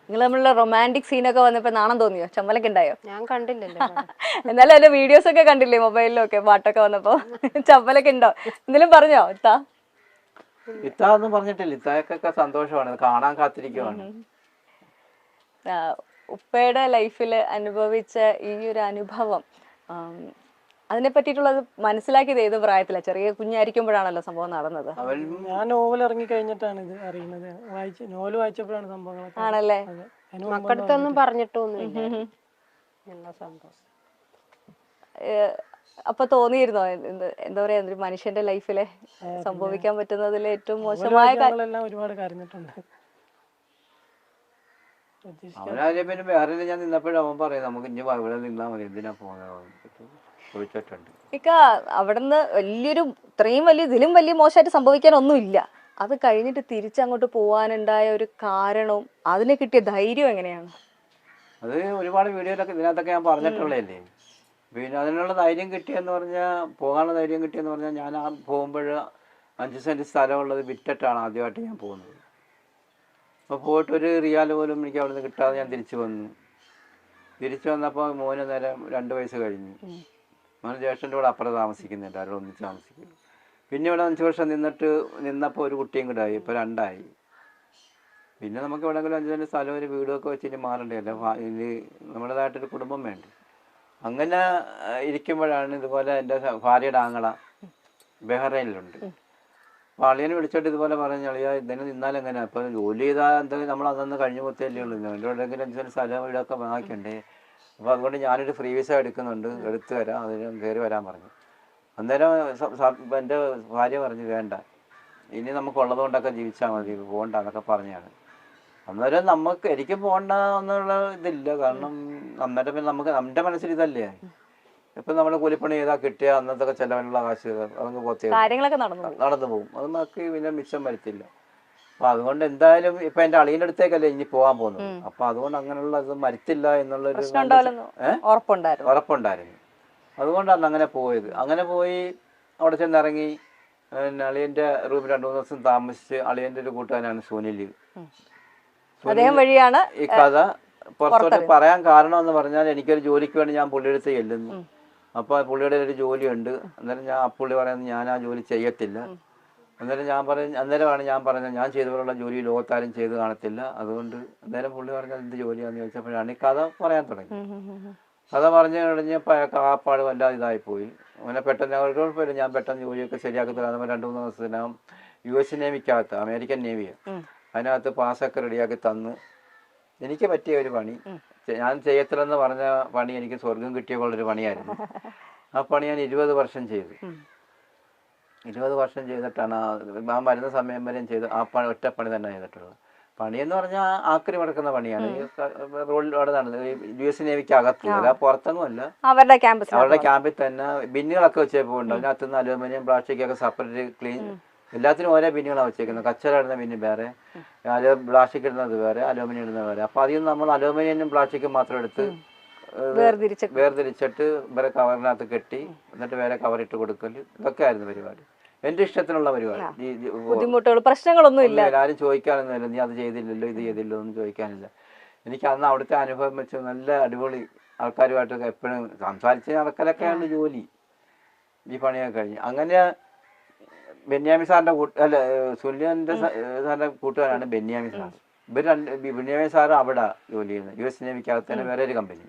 നിങ്ങൾ തമ്മിലുള്ള റൊമാൻറ്റിക് സീനൊക്കെ വന്നപ്പോ നാണം തോന്നിയോ? ചമ്മലൊക്കെ ഉണ്ടായോ? ഞാൻ കണ്ടില്ലല്ലോ. എന്നാലും അതിന്റെ വീഡിയോസ് ഒക്കെ കണ്ടില്ലേ മൊബൈലിലൊക്കെ പാട്ടൊക്കെ വന്നപ്പോ? ചമ്മലൊക്കെ ഉണ്ടോ? എന്തെങ്കിലും പറഞ്ഞോ ഇത്താ? ഇത്ത ഒന്നും പറഞ്ഞിട്ടില്ല. ഇത്താക്കൊക്കെ സന്തോഷമാണ്, കാണാൻ കാത്തിരിക്കുവാണ്. ഉപ്പയുടെ ലൈഫിൽ അനുഭവിച്ച ഈ ഒരു അനുഭവം, അതിനെ പറ്റിയിട്ടുള്ളത് മനസ്സിലാക്കിയത് ഏത് പ്രായത്തിലാണ്? ചെറിയ കുഞ്ഞായിരിക്കുമ്പോഴാണല്ലോ സംഭവം നടന്നത്. ഞാൻ നോവൽ ഇറങ്ങി കഴിഞ്ഞിട്ടാണ് ഇത് അറിയുന്നത്. നോവൽ വായിച്ചപ്പോഴാണ് സംഭവങ്ങളൊക്കെ. ആണല്ലേ? മക്കടുത്തൊന്നും പറഞ്ഞിട്ടൊന്നുമില്ല എല്ലാ സംഭവം. അപ്പൊ തോന്നിയിരുന്നോ എന്താ പറയാ, ഒരു മനുഷ്യന്റെ ലൈഫിലെ സംഭവിക്കാൻ പറ്റുന്നതിൽ ഏറ്റവും മോശമായ ഞങ്ങളെല്ലാം ഒരുപാട് കരഞ്ഞിട്ടുണ്ട്. അവനാദ്യം പിന്നെ വേറെ ഞാൻ നിന്നപ്പോഴും അവൻ പറയും നമുക്ക് ഇനി ഇവിടെ നിന്നാ മതി, എന്തിനാ പോകുന്നത് ചോദിച്ചിട്ടുണ്ട്. ഇക്ക അവിടുന്ന് ഇത്രയും വലിയ ഇതിലും വലിയ മോശമായിട്ട് സംഭവിക്കാൻ ഒന്നുമില്ല. അത് കഴിഞ്ഞിട്ട് തിരിച്ചങ്ങോട്ട് പോവാനുണ്ടായ ഒരു കാരണവും അതിന് കിട്ടിയ ധൈര്യം എങ്ങനെയാണ്? അത് ഒരുപാട് വീഡിയോയിലൊക്കെ ഇതിനകത്തൊക്കെ ഞാൻ പറഞ്ഞിട്ടുള്ളതല്ലേ. പിന്നെ അതിനുള്ള ധൈര്യം കിട്ടിയെന്ന് പറഞ്ഞാൽ, പോകാനുള്ള ധൈര്യം കിട്ടിയെന്ന് പറഞ്ഞാൽ, ഞാൻ ആ പോകുമ്പോൾ 5 സെൻറ്റ് സ്ഥലമുള്ളത് വിറ്റിട്ടാണ് ആദ്യമായിട്ട് ഞാൻ പോകുന്നത്. അപ്പോൾ പോയിട്ടൊരു റിയാൽ പോലും എനിക്ക് അവിടെ നിന്ന് കിട്ടാതെ ഞാൻ തിരിച്ചു വന്നു. തിരിച്ചു വന്നപ്പോൾ മോന് നേരം 2 വയസ്സ് കഴിഞ്ഞു. മോന് ജ്യേഷ്ഠൻ്റെ കൂടെ അപ്പുറം താമസിക്കുന്നുണ്ട്, അവരോട് ഒന്നിച്ച് താമസിക്കുന്നു. പിന്നെ ഇവിടെ 5 വർഷം നിന്നപ്പോൾ ഒരു കുട്ടിയും കൂടെ ആയി, ഇപ്പോൾ 2 ആയി. പിന്നെ നമുക്ക് എവിടെയെങ്കിലും 5 സെൻറ്റ് സ്ഥലം ഒരു വീടൊക്കെ വെച്ച് ഇനി മാറണ്ടല്ലോ, ഇനി നമ്മുടേതായിട്ടൊരു കുടുംബം വേണ്ടേ. അങ്ങനെ ഇരിക്കുമ്പോഴാണ് ഇതുപോലെ എൻ്റെ ഭാര്യയുടെ ആങ്ങള ബഹ്റൈനിലുണ്ട്. അപ്പോൾ അളിയനെ വിളിച്ചിട്ട് ഇതുപോലെ പറഞ്ഞു, അളിയാ ഇതിന് നിന്നാലെങ്ങനെ, അപ്പോൾ ജോലി ചെയ്താൽ എന്തെങ്കിലും നമ്മൾ അതൊന്ന് കഴിഞ്ഞു പോത്തല്ലേ ഉള്ളൂ, എൻ്റെ എവിടെയെങ്കിലും 5 സെൻറ്റ് സ്ഥലം വീടൊക്കെ വാങ്ങിക്കണ്ടേ. അപ്പോൾ അതുകൊണ്ട് ഞാനൊരു ഫ്രീ വിസ എടുക്കുന്നുണ്ട്, എടുത്തു വരാം, അതിന് കയറി വരാൻ പറഞ്ഞു. അന്നേരം എൻ്റെ ഭാര്യ പറഞ്ഞു വേണ്ട, ഇനി നമുക്കുള്ളത് കൊണ്ടൊക്കെ ജീവിച്ചാൽ മതി, പോകണ്ട എന്നൊക്കെ പറഞ്ഞാണ്. അന്നേരം എനിക്ക് പോകണ്ട എന്നുള്ള ഇതില്ല. കാരണം അന്നേരം പിന്നെ നമ്മുടെ മനസ്സിൽ ഇതല്ലേ, ഇപ്പം നമ്മൾ കൂലിപ്പണി ചെയ്താൽ കിട്ടിയ അന്നത്തെ ചെലവിനുള്ള കാശ് അതങ്ങ് പോത്തേ നടന്നു പോകും. അത് നമുക്ക് പിന്നെ മിച്ചം വരത്തില്ല. അപ്പം അതുകൊണ്ട് എന്തായാലും ഇപ്പം എൻ്റെ അളിയൻ്റെ അടുത്തേക്കല്ലേ ഇനി പോകാൻ പോകുന്നത്. അപ്പം അതുകൊണ്ട് അങ്ങനെയുള്ള ഇത് മരത്തില്ല എന്നുള്ളൊരു ഉറപ്പുണ്ടായിരുന്നു. അതുകൊണ്ടാണ് അങ്ങനെ പോയത്. അങ്ങനെ പോയി അവിടെ ചെന്നിറങ്ങി. പിന്നെ അളിയൻ്റെ റൂമിൽ 2-3 ദിവസം താമസിച്ച്. അളിയൻ്റെ ഒരു കൂട്ടുകാരനാണ് സുനിൽ. ഈ കഥ പുറത്തോട്ട് പറയാൻ കാരണം എന്ന് പറഞ്ഞാൽ, എനിക്കൊരു ജോലിക്ക് വേണ്ടി ഞാൻ പുള്ളിയെടുത്ത് ചെല്ലുന്നു. അപ്പോൾ പുള്ളിയുടെ ഒരു ജോലിയുണ്ട്. അന്നേരം പുള്ളി പറയുന്നത് ഞാൻ ആ ജോലി ചെയ്യത്തില്ല. അന്നേരമാണ് ഞാൻ പറഞ്ഞത് ഞാൻ ചെയ്തപോലുള്ള ജോലി ലോകത്താരും ചെയ്ത് കാണത്തില്ല. അതുകൊണ്ട് അന്നേരം പുള്ളി പറഞ്ഞാൽ എന്ത് ജോലിയാണെന്ന് ചോദിച്ചപ്പോഴാണ് ഈ കഥ പറയാൻ തുടങ്ങി. കഥ പറഞ്ഞു കഴിഞ്ഞപ്പോൾ അയാൾക്ക് ആപ്പാട് വല്ലാതെ ഇതായിപ്പോയി. അങ്ങനെ പെട്ടെന്ന് കുഴപ്പമില്ല, ഞാൻ പെട്ടെന്ന് ജോലിയൊക്കെ ശരിയാക്കി തരാം. 2-3 ദിവസത്തിനകം US നേവിക്കകത്ത്, അമേരിക്കൻ നേവിയാണ്, അതിനകത്ത് പാസ്സൊക്കെ റെഡിയാക്കി തന്ന്. എനിക്ക് പറ്റിയ ഒരു പണി, ഞാൻ ചെയ്യത്തില്ലെന്ന് പറഞ്ഞ പണി എനിക്ക് സ്വർഗം കിട്ടിയ പോലൊരു പണിയായിരുന്നു. ആ പണി ഞാൻ 20 വർഷം ചെയ്തു. 20 വർഷം ചെയ്തിട്ടാണ് ആ മരുന്ന സമയം വരെയും ചെയ്ത് ആ ഒറ്റ പണി തന്നെ ചെയ്തിട്ടുള്ളത്. പണിയെന്ന് പറഞ്ഞാൽ ആക്രി മടക്കുന്ന പണിയാണ്. റോഡിലൂടെ നടന്നത് US നേവിക്ക് അകത്ത്, അല്ല പുറത്തൊന്നും അല്ല, അവരുടെ ക്യാമ്പിൽ തന്നെ. ബിന്നുകളൊക്കെ വെച്ചപ്പോൾ ഉണ്ട്, അതിനകത്ത് നിന്ന് അലൂമിനിയം പ്ലാസ്റ്റിക് ഒക്കെ സെപ്പറേറ്റ് ക്ലീൻ, എല്ലാത്തിനും ഓരോ ബിന്നുകളാണ് വെച്ചേക്കുന്നത്. കച്ചറ ഇടുന്ന ബിന്ന് വേറെ, പ്ലാസ്റ്റിക് ഇടുന്നത് വേറെ, അലൂമിനിയം ഇടുന്നത് വേറെ. അപ്പോൾ അതിൽ നിന്ന് നമ്മൾ അലൂമിനിയം പ്ലാസ്റ്റിക്കും മാത്രം എടുത്ത് വേർതിരിച്ചിട്ട് വേറെ കവറിനകത്ത് കെട്ടി, എന്നിട്ട് വേറെ കവറിട്ട് കൊടുക്കൽ, ഇതൊക്കെ ആയിരുന്നു പരിപാടി. എൻ്റെ ഇഷ്ടത്തിനുള്ള പരിപാടി. ബുദ്ധിമുട്ടുകൾ പ്രശ്നങ്ങളൊന്നും ഇല്ല, ആരും ചോദിക്കാനൊന്നുമില്ല, നീ അത് ചെയ്തില്ലല്ലോ ഇത് ചെയ്തില്ലോ ഒന്നും ചോദിക്കാനില്ല. എനിക്ക് അന്ന് അവിടുത്തെ അനുഭവം വെച്ച് നല്ല അടിപൊളി ആൾക്കാരുമായിട്ടൊക്കെ എപ്പോഴും സംസാരിച്ച് നടക്കലൊക്കെയാണ് ജോലി. ഈ പണിയൊക്കെ കഴിഞ്ഞ് അങ്ങനെ ബെന്യാമി സാറിൻ്റെ സുല്യൻ്റെ സാറിൻ്റെ കൂട്ടുകാരാണ് ബെന്യാമി സാർ. ബെന്യാമി സാർ അവിടെ ജോലി ചെയ്യുന്നത്, US നേവിക്കകത്ത് തന്നെ വേറെ ഒരു കമ്പനി.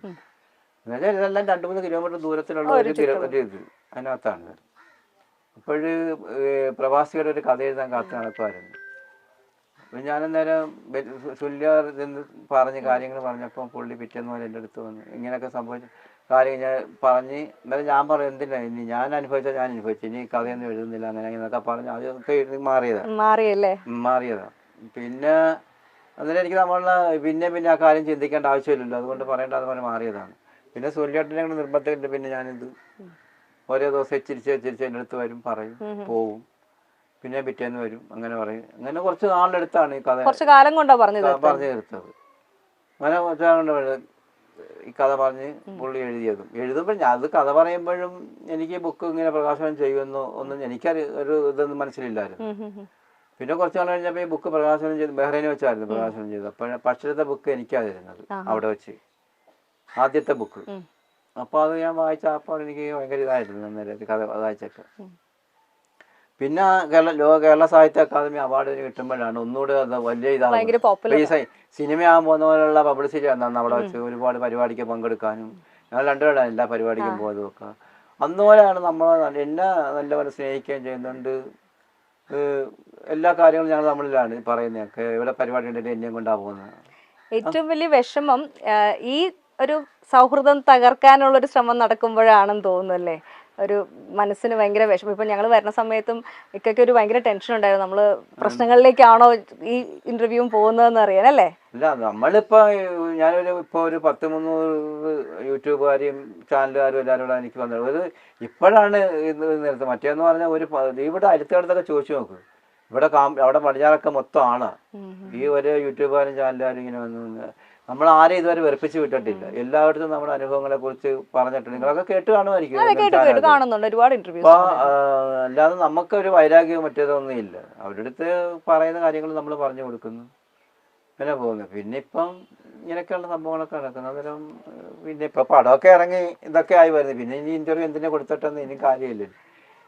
എന്നുവെച്ചാൽ ഇതെല്ലാം 2-3 കിലോമീറ്റർ ദൂരത്തിലുള്ള ഒരു ഇത് അതിനകത്താണ്. അപ്പോൾ പ്രവാസികളുടെ ഒരു കഥ എഴുതാൻ കാത്തു നടക്കുമായിരുന്നു. അപ്പം ഞാനന്നേരം സുല്യ പറഞ്ഞ് കാര്യങ്ങൾ പറഞ്ഞപ്പോൾ പുള്ളി പിറ്റേന്ന് പോലെ എൻ്റെ അടുത്ത് വന്ന് ഇങ്ങനെയൊക്കെ സംഭവിച്ചു കാര്യം ഞാൻ പറഞ്ഞ്. എന്നാലും ഞാൻ പറയും എന്തിനാ ഇനി ഞാൻ അനുഭവിച്ചു, ഇനി കഥയൊന്നും എഴുതുന്നില്ല അങ്ങനെ എന്നൊക്കെ പറഞ്ഞ് അതൊക്കെ എഴുതി മാറിയതാ. പിന്നെ അന്നേരം എനിക്ക് പിന്നെ ആ കാര്യം ചിന്തിക്കേണ്ട ആവശ്യമില്ലല്ലോ, അതുകൊണ്ട് പറയേണ്ടത് പറഞ്ഞ് മാറിയതാണ്. പിന്നെ സുല്യേട്ടനെ കൂടെ നിർബന്ധമില്ല. പിന്നെ ഞാനിത് ഓരോ ദിവസം ചിരിച്ച് എൻ്റെ അടുത്ത് വരും, പറയും, പോവും, പിന്നെ പിറ്റേന്ന് വരും, അങ്ങനെ പറയും. അങ്ങനെ കുറച്ച് നാളിൻ്റെ അടുത്താണ് ഈ കഥ പറഞ്ഞു തീർത്തത്. അങ്ങനെ കുറച്ച് നാളുകൊണ്ട് ഈ കഥ പറഞ്ഞ് പുള്ളി എഴുതുമ്പോൾ അത് കഥ പറയുമ്പോഴും എനിക്ക് ബുക്ക് ഇങ്ങനെ പ്രകാശനം ചെയ്യുമെന്നോ ഒന്നും ഒരു ഇതൊന്നും മനസ്സിലില്ലായിരുന്നു. പിന്നെ കുറച്ച് നാൾ കഴിഞ്ഞപ്പോൾ ഈ ബുക്ക് പ്രകാശനം ചെയ്ത് ബഹ്റൈനിൽ വെച്ചായിരുന്നു പ്രകാശനം ചെയ്തത്. അപ്പോൾ പക്ഷത്തെ ബുക്ക് എനിക്കാണ് തരുന്നത് അവിടെ വെച്ച്, ആദ്യത്തെ ബുക്ക്. അപ്പോൾ അത് ഞാൻ വായിച്ച അപ്പോൾ എനിക്ക് ഭയങ്കര ഇതായിരുന്നു അന്നേരം കഥ വായിച്ചൊക്കെ. പിന്നെ കേരള സാഹിത്യ അക്കാദമി അവാർഡ് കിട്ടുമ്പോഴാണ് ഒന്നുകൂടെ അത് വലിയ ഇതാണ്. ഈ സിനിമയാകാൻ പോകുന്ന പോലുള്ള പബ്ലിസിറ്റി ആണ് അവിടെ വെച്ച് ഒരുപാട് പരിപാടിക്ക് പങ്കെടുക്കാനും. ഞങ്ങൾ രണ്ടുപേരാണ് എല്ലാ പരിപാടിക്കും പോയതും ഒക്കെ. അന്നുപോലെയാണ് നമ്മൾ എന്നെ നല്ലപോലെ സ്നേഹിക്കുകയും ചെയ്യുന്നുണ്ട്. എല്ലാ കാര്യങ്ങളും ഞങ്ങൾ നമ്മളിലാണ് പറയുന്നതൊക്കെ. ഇവിടെ പരിപാടി ഉണ്ടെങ്കിൽ എന്നെയും കൊണ്ടാണ് പോകുന്നത്. ഏറ്റവും വലിയ വിഷമം ഈ ഒരു സൗഹൃദം തകർക്കാനുള്ളൊരു ശ്രമം നടക്കുമ്പോഴാണെന്ന് തോന്നുന്നു അല്ലേ? ഒരു മനസ്സിന് ഭയങ്കര വിഷമം. ഇപ്പം ഞങ്ങൾ വരുന്ന സമയത്തും ഇക്കൊക്കെ ഒരു ഭയങ്കര ടെൻഷൻ ഉണ്ടായിരുന്നു, നമ്മൾ പ്രശ്നങ്ങളിലേക്കാണോ ഈ ഇന്റർവ്യൂവും പോകുന്നതെന്ന് അറിയാൻ അല്ലേ? ഇല്ല, നമ്മളിപ്പോൾ ഇപ്പോൾ ഒരു 100-300 യൂട്യൂബുകാരെയും ചാനലുകാരും എല്ലാവരും കൂടെ എനിക്ക് വന്നത് ഒരു ഇപ്പോഴാണ് ഇത് നേരത്തെ. മറ്റേന്ന് പറഞ്ഞാൽ ഇവിടെ അടുത്തടുത്തൊക്കെ ചോദിച്ചു നോക്ക്, ഇവിടെ അവിടെ പടിഞ്ഞാറൊക്കെ മൊത്തം ആണ് ഈ ഒരു യൂട്യൂബുകാരും ചാനലുകാരും ഇങ്ങനെ വന്ന്. നമ്മൾ ആരും ഇതുവരെ വെറുപ്പിച്ച് വിട്ടിട്ടില്ല. എല്ലായിടത്തും നമ്മുടെ അനുഭവങ്ങളെ കുറിച്ച് പറഞ്ഞിട്ടുണ്ട്. നിങ്ങളൊക്കെ കേട്ട് കാണുമായിരിക്കും. അപ്പൊ അല്ലാതെ നമുക്കൊരു വൈരാഗ്യം മറ്റേതൊന്നും ഇല്ല. അവരുടെ അടുത്ത് പറയുന്ന കാര്യങ്ങൾ നമ്മൾ പറഞ്ഞു കൊടുക്കുന്നു, പിന്നെ പോകുന്നു. പിന്നെ ഇപ്പം ഇങ്ങനെയൊക്കെയുള്ള സംഭവങ്ങളൊക്കെ നടക്കുന്നത്. അന്നേരം പിന്നെ ഇപ്പൊ പടമൊക്കെ ഇറങ്ങി ഇതൊക്കെ ആയി വരുന്നത്. പിന്നെ ഇനി ഇന്റർവ്യൂ എന്തിനെ കൊടുത്തിട്ടൊന്നും ഇനി കാര്യമില്ല.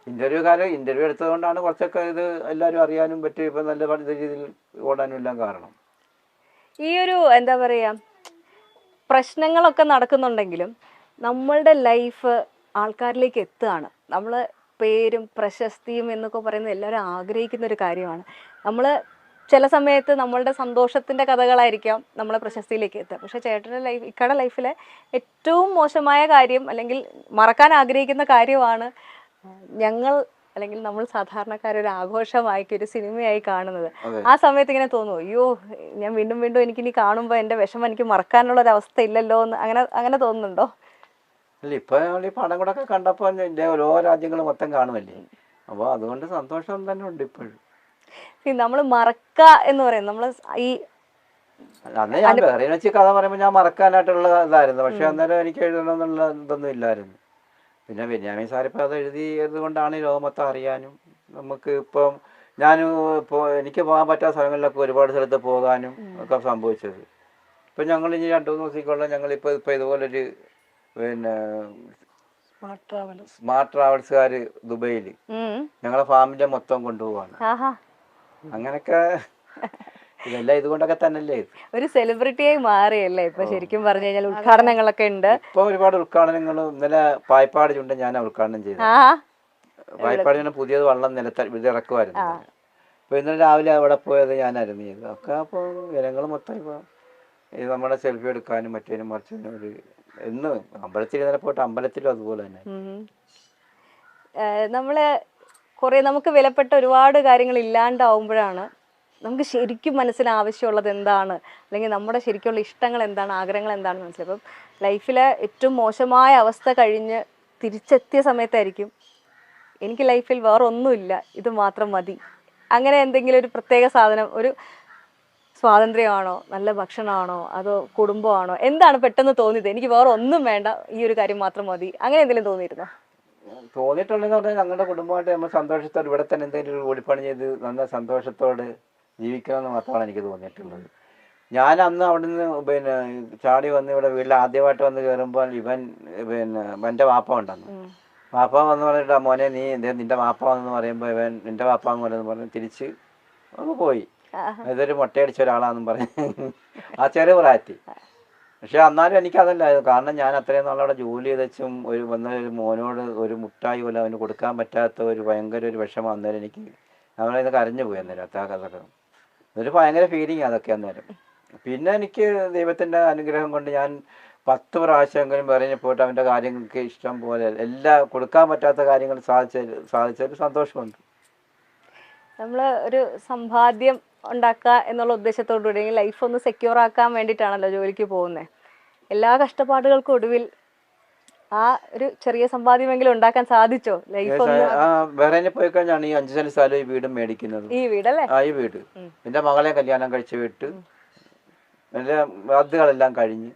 ഇന്റർവ്യൂ എടുത്തതുകൊണ്ടാണ് കുറച്ചൊക്കെ ഇത് എല്ലാവരും അറിയാനും പറ്റും, ഇപ്പൊ നല്ല രീതിയിൽ ഓടാനും എല്ലാം കാരണം. ഈ ഒരു എന്താ പറയാ, പ്രശ്നങ്ങളൊക്കെ നടക്കുന്നുണ്ടെങ്കിലും നമ്മളുടെ ലൈഫ് ആൾക്കാരിലേക്ക് എത്തുകയാണ്. നമ്മൾ പേരും പ്രശസ്തിയും എന്നൊക്കെ പറയുന്നത് എല്ലാവരും ആഗ്രഹിക്കുന്ന ഒരു കാര്യമാണ്. നമ്മൾ ചില സമയത്ത് നമ്മളുടെ സന്തോഷത്തിൻ്റെ കഥകളായിരിക്കാം നമ്മളെ പ്രശസ്തിയിലേക്ക് എത്തുക. പക്ഷേ ഇക്കടെ ലൈഫിലെ ഏറ്റവും മോശമായ കാര്യം അല്ലെങ്കിൽ മറക്കാൻ ആഗ്രഹിക്കുന്ന കാര്യമാണ് അല്ലെങ്കിൽ നമ്മൾ സാധാരണക്കാരൊരു ആഘോഷമാക്കി ഒരു സിനിമയായി കാണുന്നത്. ആ സമയത്ത് ഇങ്ങനെ തോന്നുന്നു, അയ്യോ ഞാൻ വീണ്ടും വീണ്ടും എനിക്കിനി കാണുമ്പോൾ എൻ്റെ വിഷമം എനിക്ക് മറക്കാനുള്ള ഒരു അവസ്ഥ ഇല്ലല്ലോ എന്ന് അങ്ങനെ തോന്നുന്നുണ്ടോ? അല്ല, ഇപ്പൊ ഈ പടം കൂടെ ഒക്കെ കണ്ടപ്പോൾ ഓരോ രാജ്യങ്ങൾ മൊത്തം കാണുമല്ലേ, അപ്പോൾ അതുകൊണ്ട് സന്തോഷം തന്നെ ഉണ്ട് ഇപ്പോഴും. നമ്മൾ മറക്ക എന്ന് പറയും, നമ്മൾ ഈ അന്ന് ഞാൻ വേറെ വെച്ച് കഥ പറയുമ്പോൾ ഞാൻ മറക്കാനായിട്ടുള്ള ഇതായിരുന്നു. പക്ഷെ അന്നേരം എനിക്ക് എഴുതണം എന്നുള്ള ഇതൊന്നും ഇല്ലായിരുന്നു. പിന്നെ ബെന്യാമിൻ സാറിപ്പോൾ അത് എഴുതിയത് കൊണ്ടാണ് ലോകം മൊത്തം അറിയാനും നമുക്ക് ഇപ്പം എനിക്ക് പോകാൻ പറ്റാത്ത സ്ഥലങ്ങളിലൊക്കെ ഒരുപാട് സ്ഥലത്ത് പോകാനും ഒക്കെ സംഭവിച്ചത്. ഇപ്പം ഞങ്ങൾ ഇനി 2-3 ദിവസത്തേക്കുള്ള ഞങ്ങളിപ്പോൾ ഇതുപോലൊരു പിന്നെ സ്മാർട്ട് ട്രാവൽസുകാർ ദുബൈയിൽ ഞങ്ങളെ ഫാമിലിയെ മൊത്തം കൊണ്ടുപോവാണ്. അങ്ങനെയൊക്കെ ഇതെല്ലാം ഇതുകൊണ്ടൊക്കെ തന്നെയല്ലേ ഒരു സെലിബ്രിറ്റിയായി മാറിയല്ലേ ഇപ്പൊ? ശരിക്കും പറഞ്ഞു കഴിഞ്ഞാൽ ഉദ്ഘാടനങ്ങളൊക്കെ ഉണ്ട്. ഇപ്പൊ ഒരുപാട് ഉദ്ഘാടനങ്ങളും. ഇന്നലെ പായ്പാട് ചുണ്ട് ഞാൻ ഉദ്ഘാടനം ചെയ്തു. പായ്പാട് ചുണ്ട് പുതിയത് വള്ളം ഇറക്കുമായിരുന്നു. അപ്പൊ ഇന്നലെ രാവിലെ അവിടെ പോയത് ഞാനായിരുന്നു ചെയ്തത് ഒക്കെ. അപ്പോൾ ജനങ്ങൾ മൊത്തം ഇപ്പൊ ഇത് നമ്മുടെ സെൽഫി എടുക്കാനും മറ്റേനും മറിച്ചതിനും ഒരു എന്ന് അമ്പലത്തിൽ ഇന്നലെ പോയിട്ട് അമ്പലത്തിലും അതുപോലെ തന്നെ. നമുക്ക് വിലപ്പെട്ട ഒരുപാട് കാര്യങ്ങൾ ഇല്ലാണ്ടാവുമ്പോഴാണ് നമുക്ക് ശരിക്കും മനസ്സിന് ആവശ്യമുള്ളത് എന്താണ്, അല്ലെങ്കിൽ നമ്മുടെ ശരിക്കുള്ള ഇഷ്ടങ്ങൾ എന്താണ്, ആഗ്രഹങ്ങൾ എന്താണെന്ന് മനസ്സിലായി. അപ്പം ലൈഫിലെ ഏറ്റവും മോശമായ അവസ്ഥ കഴിഞ്ഞ് തിരിച്ചെത്തിയ സമയത്തായിരിക്കും എനിക്ക് ലൈഫിൽ വേറെ ഒന്നുമില്ല, ഇത് മാത്രം മതി. അങ്ങനെ എന്തെങ്കിലും ഒരു പ്രത്യേക സാധനം, ഒരു സ്വാതന്ത്ര്യമാണോ, നല്ല ഭക്ഷണമാണോ, അതോ കുടുംബമാണോ, എന്താണ് പെട്ടെന്ന് തോന്നിയത്? എനിക്ക് വേറെ ഒന്നും വേണ്ട, ഈ ഒരു കാര്യം മാത്രം മതി, അങ്ങനെ എന്തെങ്കിലും തോന്നിയിരുന്നോ? തോന്നിയിട്ടുള്ളതെന്ന് പറഞ്ഞാൽ ഞങ്ങളുടെ കുടുംബമായിട്ട് നമ്മൾ സന്തോഷത്തോടെ ഇവിടെ തന്നെ എന്തെങ്കിലും ഒരു കൂലിപ്പണി ചെയ്ത് നല്ല സന്തോഷത്തോടെ ജീവിക്കണമെന്ന് മാത്രമാണ് എനിക്ക് തോന്നിയിട്ടുള്ളത്. ഞാൻ അന്ന് അവിടെ നിന്ന് പിന്നെ ചാടി വന്ന് ഇവിടെ വീട്ടിൽ ആദ്യമായിട്ട് വന്ന് കയറുമ്പോൾ എൻ്റെ വാപ്പ ഉണ്ടെന്ന്. വാപ്പ വന്ന് പറഞ്ഞിട്ട് മോനെ നീ നിന്റെ വാപ്പ വന്നെന്ന് പറയുമ്പോൾ നിന്റെ വാപ്പ എന്ന് പറഞ്ഞ് തിരിച്ച് അങ്ങ് പോയി. ഇതൊരു മുട്ടയടിച്ച ഒരാളാണെന്നും പറഞ്ഞ് ആ ചെറിയ പ്രായത്തിൽ. പക്ഷെ എന്നാലും എനിക്കതല്ലായിരുന്നു. കാരണം ഞാൻ അത്രയും നാളവിടെ ജോലി ചെയ്തും ഒരു മോനോട് ഒരു മുട്ടായി പോലും അവന് കൊടുക്കാൻ പറ്റാത്ത ഒരു ഭയങ്കര ഒരു വിഷമം അന്നേരം എനിക്ക്. നമ്മളത് കരഞ്ഞു പോയി അന്നേരം. അതൊക്കെ അതൊരു ഭയങ്കര ഫീലിംഗ് അതൊക്കെ അന്നേരം. പിന്നെ എനിക്ക് ദൈവത്തിൻ്റെ അനുഗ്രഹം കൊണ്ട് ഞാൻ 10 പ്രാവശ്യമെങ്കിലും പറഞ്ഞ് പോയിട്ട് അവൻ്റെ കാര്യങ്ങൾക്ക് ഇഷ്ടം പോലെ കൊടുക്കാൻ പറ്റാത്ത കാര്യങ്ങൾ സാധിച്ചൊരു സന്തോഷമുണ്ട്. നമ്മൾ ഒരു സമ്പാദ്യം ഉണ്ടാക്കുക എന്നുള്ള ഉദ്ദേശത്തോടുകൂടി ലൈഫ് ഒന്ന് സെക്യൂർ ആക്കാൻ വേണ്ടിയിട്ടാണല്ലോ ജോലിക്ക് പോകുന്നത്. എല്ലാ കഷ്ടപ്പാടുകൾക്കും ഒടുവിൽ ആ ഒരു ചെറിയ സമ്പാദ്യമെങ്കിലും ഉണ്ടാക്കാൻ സാധിച്ചോ? ലൈഫ് വേറെ പോയി കഴിഞ്ഞാണ് ഈ 5 സെന്റ് സ്ഥലം ഈ വീടും മേടിക്കുന്നത്. ഈ വീടല്ലേ? ഈ വീട് എൻ്റെ മകളെ കല്യാണം കഴിച്ച് വിട്ട് എൻ്റെ ബാധ്യതകളെല്ലാം കഴിഞ്ഞ്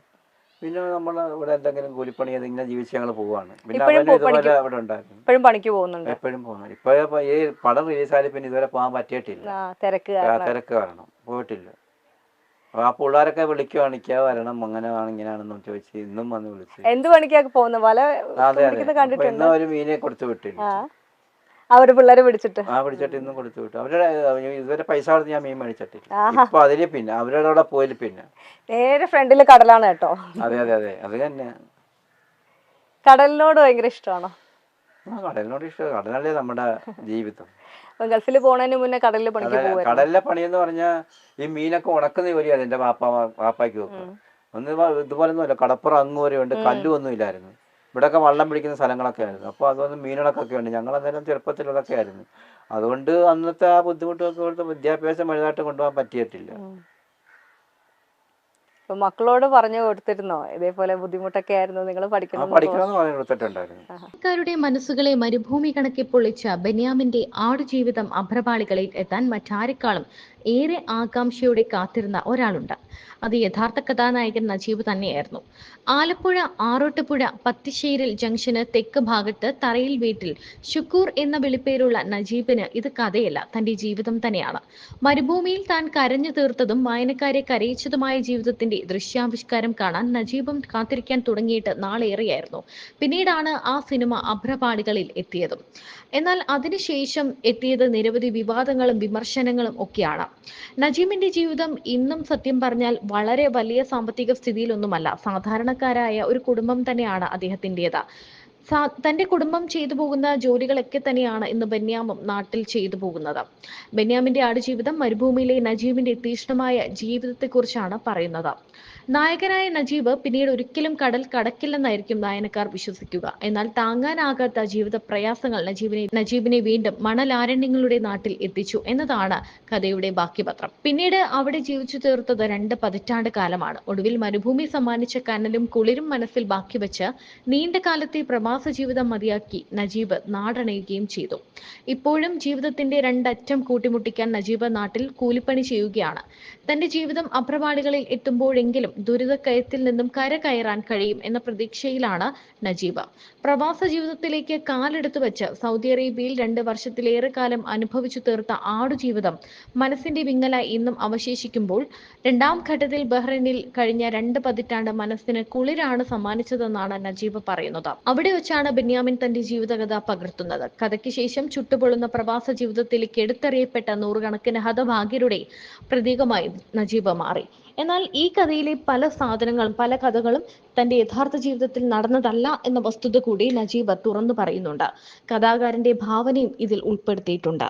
പിന്നെ നമ്മൾ ഇവിടെ എന്തെങ്കിലും കൂലിപ്പണി ചെയ്ത് ഇങ്ങനെ ജീവിച്ച് ഞങ്ങൾ പോവാണ്. പിന്നെ ഇപ്പഴും അവനും ഇതുപോലെ അവിടെ ഉണ്ടായിരുന്നു, ഇപ്പോഴും പണിക്ക് പോകുന്നുണ്ട്. എപ്പോഴും പോകുന്നു. ഇപ്പൊ ഈ പടം റിലീസായാലും പിന്നെ ഇതുവരെ പോകാൻ പറ്റിയിട്ടില്ല, തിരക്ക് തിരക്ക് കാരണം പോയിട്ടില്ല. ആ പിള്ളേരൊക്കെ വിളിക്കുവാണിക്കാ വരണം, അങ്ങനെയാണ് ഇങ്ങനെയാണെന്നും ചോദിച്ച് ഇന്നും വന്ന് വിളിച്ചു. എന്ത് പണിക്കൊക്കെ പോകുന്നു? വല കണ്ടിട്ടുണ്ട്. ഇന്നും ഒരു മീനെ കൊടുത്തു വിട്ടില്ല, അവര് പിള്ളേരെ പിടിച്ചിട്ട് പിടിച്ചിട്ട് ഇന്നും കൊടുത്തു വിട്ടു. അവരുടെ ഇതുവരെ പൈസ കൊടുത്ത് ഞാൻ മീൻ മേടിച്ചിട്ടില്ല. ഇപ്പൊ അതില് പിന്നെ അവരുടെ അവിടെ പോയില്ല, പിന്നെ നേരെ ഫ്രണ്ടില് കടലാണ് കേട്ടോ. അതെ അതെ അതെ, അത് തന്നെ. കടലിനോട് ഭയങ്കര ഇഷ്ടമാണോ? കടലിനോട് ഇഷ്ടം, കടലല്ലേ നമ്മുടെ ജീവിതം. ഗൾഫിൽ പോണതിന് മുന്നേ കടലിൽ പണിക്ക് പോകും. കടലിലെ പണിയെന്ന് പറഞ്ഞാൽ ഈ മീനൊക്കെ ഉണക്കുന്ന ജോലിയാണ് എന്റെ വാപ്പായ്ക്ക് വെക്കുക. ഒന്ന് ഇതുപോലൊന്നും അല്ല, കടപ്പുറം അങ്ങ് വരെ ഉണ്ട്, കല്ലുമൊന്നും ഇല്ലായിരുന്നു. ഇവിടെയൊക്കെ വള്ളം പിടിക്കുന്ന സ്ഥലങ്ങളൊക്കെ ആയിരുന്നു. അപ്പോൾ അതൊന്നും മീനുകളൊക്കെ ഉണ്ട്. ഞങ്ങളന്നേരം ചെറുപ്പത്തിലതൊക്കെ ആയിരുന്നു. അതുകൊണ്ട് അന്നത്തെ ആ ബുദ്ധിമുട്ടൊക്കെ കൊടുത്ത് വിദ്യാഭ്യാസം വലുതായിട്ട് കൊണ്ടുപോകാൻ പറ്റിയിട്ടില്ല. ഇപ്പൊ മക്കളോട് പറഞ്ഞു കൊടുത്തിരുന്നോ ഇതേപോലെ ബുദ്ധിമുട്ടൊക്കെ ആയിരുന്നു, നിങ്ങൾ പഠിക്കണമെന്ന് പറഞ്ഞു കൊടുത്തിട്ടുണ്ടായിരുന്നു. ക്കാരുടെ മനസ്സുകളെ മരുഭൂമി കണക്കെ പൊള്ളിച്ച ബെന്യാമിന്റെ ആടുജീവിതം അഭ്രപാളികളിൽ എത്താൻ മറ്റാരെക്കാളും ഏറെ ആകാംക്ഷയോടെ കാത്തിരുന്ന ഒരാളുണ്ട്. അത് യഥാർത്ഥ കഥാനായകൻ നജീബ് തന്നെയായിരുന്നു. ആലപ്പുഴ ആറോട്ടുപുഴ പത്തിശ്ശേരിൽ ജംഗ്ഷന് തെക്ക് ഭാഗത്ത് തറയിൽ വീട്ടിൽ ഷുക്കൂർ എന്ന വിളിപ്പേരുള്ള നജീബിന് ഇത് കഥയല്ല, തന്റെ ജീവിതം തന്നെയാണ്. മരുഭൂമിയിൽ താൻ കരഞ്ഞു തീർത്തതും വായനക്കാരെ കരയിച്ചതുമായ ജീവിതത്തിന്റെ ദൃശ്യാവിഷ്കാരം കാണാൻ നജീബും കാത്തിരിക്കാൻ തുടങ്ങിയിട്ട് നാളേറെയായിരുന്നു. പിന്നീടാണ് ആ സിനിമ അഭ്രപാളികളിൽ എത്തിയതും. എന്നാൽ അതിനുശേഷം എത്തിയത് നിരവധി വിവാദങ്ങളും വിമർശനങ്ങളും ഒക്കെയാണ്. നജീബിന്റെ ജീവിതം ഇന്നും സത്യം പറഞ്ഞാൽ വളരെ വലിയ സാമ്പത്തിക സ്ഥിതിയിലൊന്നുമല്ല. സാധാരണക്കാരായ ഒരു കുടുംബം തന്നെയാണ് അദ്ദേഹത്തിൻ്റെത്. തന്റെ കുടുംബം ചെയ്തു പോകുന്ന ജോലികളൊക്കെ തന്നെയാണ് ഇന്ന് ബെന്യാമും നാട്ടിൽ ചെയ്തു പോകുന്നത്. ബെന്യാമിന്റെ ആടുജീവിതം മരുഭൂമിയിലെ നജീബിന്റെ തീക്ഷ്ണമായ ജീവിതത്തെക്കുറിച്ചാണ് പറയുന്നത്. നായകനായ നജീബ് പിന്നീട് ഒരിക്കലും കടൽ കടക്കില്ലെന്നായിരിക്കും വായനക്കാർ വിശ്വസിക്കുക. എന്നാൽ താങ്ങാനാകാത്ത ജീവിത പ്രയാസങ്ങൾ നജീബിനെ വീണ്ടും മണലാരണ്യങ്ങളുടെ നാട്ടിൽ എത്തിച്ചു എന്നതാണ് കഥയുടെ ബാക്കിപത്രം. പിന്നീട് അവിടെ ജീവിച്ചു തീർത്തത് 2 പതിറ്റാണ്ട് കാലമാണ്. ഒടുവിൽ മരുഭൂമി സമ്മാനിച്ച കനലും കുളിരും മനസ്സിൽ ബാക്കി വെച്ച് നീണ്ട കാലത്തെ പ്രവാസ ജീവിതം മതിയാക്കി നജീബ് നാടണയുകയും ചെയ്തു. ഇപ്പോഴും ജീവിതത്തിന്റെ രണ്ടറ്റം കൂട്ടിമുട്ടിക്കാൻ നജീബ് നാട്ടിൽ കൂലിപ്പണി ചെയ്യുകയാണ്. തന്റെ ജീവിതം അഭ്രപാളികളിൽ എത്തുമ്പോഴെങ്കിലും ദുരിതക്കയത്തിൽ നിന്നും കരകയറാൻ കഴിയും എന്ന പ്രതീക്ഷയിലാണ് നജീബ്. പ്രവാസ ജീവിതത്തിലേക്ക് കാലെടുത്തു വെച്ച് സൗദി അറേബ്യയിൽ 2 വർഷത്തിലേറെ കാലം അനുഭവിച്ചു തീർത്ത ആടുജീവിതം മനസ്സിന്റെ വിങ്ങലായി ഇന്നും അവശേഷിക്കുമ്പോൾ, 2ാം ഘട്ടത്തിൽ ബഹ്റൈനിൽ കഴിഞ്ഞ 2 പതിറ്റാണ്ട് മനസ്സിന് കുളിരാണ് സമ്മാനിച്ചതെന്നാണ് നജീബ് പറയുന്നത്. അവിടെ വെച്ചാണ് ബെന്യാമിൻ തന്റെ ജീവിതകഥ പകർത്തുന്നത്. കഥയ്ക്ക് ശേഷം ചുട്ടുപൊള്ളുന്ന പ്രവാസ ജീവിതത്തിലേക്ക് എടുത്തെറിയപ്പെട്ട നൂറുകണക്കിന് ഹതഭാഗ്യരുടെ പ്രതീകമായി നജീബ് മാറി. എന്നാൽ ഈ കഥയിലെ പല കഥകളും തന്റെ യഥാർത്ഥ ജീവിതത്തിൽ നടന്നതല്ല എന്ന വസ്തുത കൂടി നജീബ് തുറന്നു പറയുന്നുണ്ട്. കഥാകാരന്റെ ഭാവനയും ഇതിൽ ഉൾപ്പെടുത്തിയിട്ടുണ്ട്.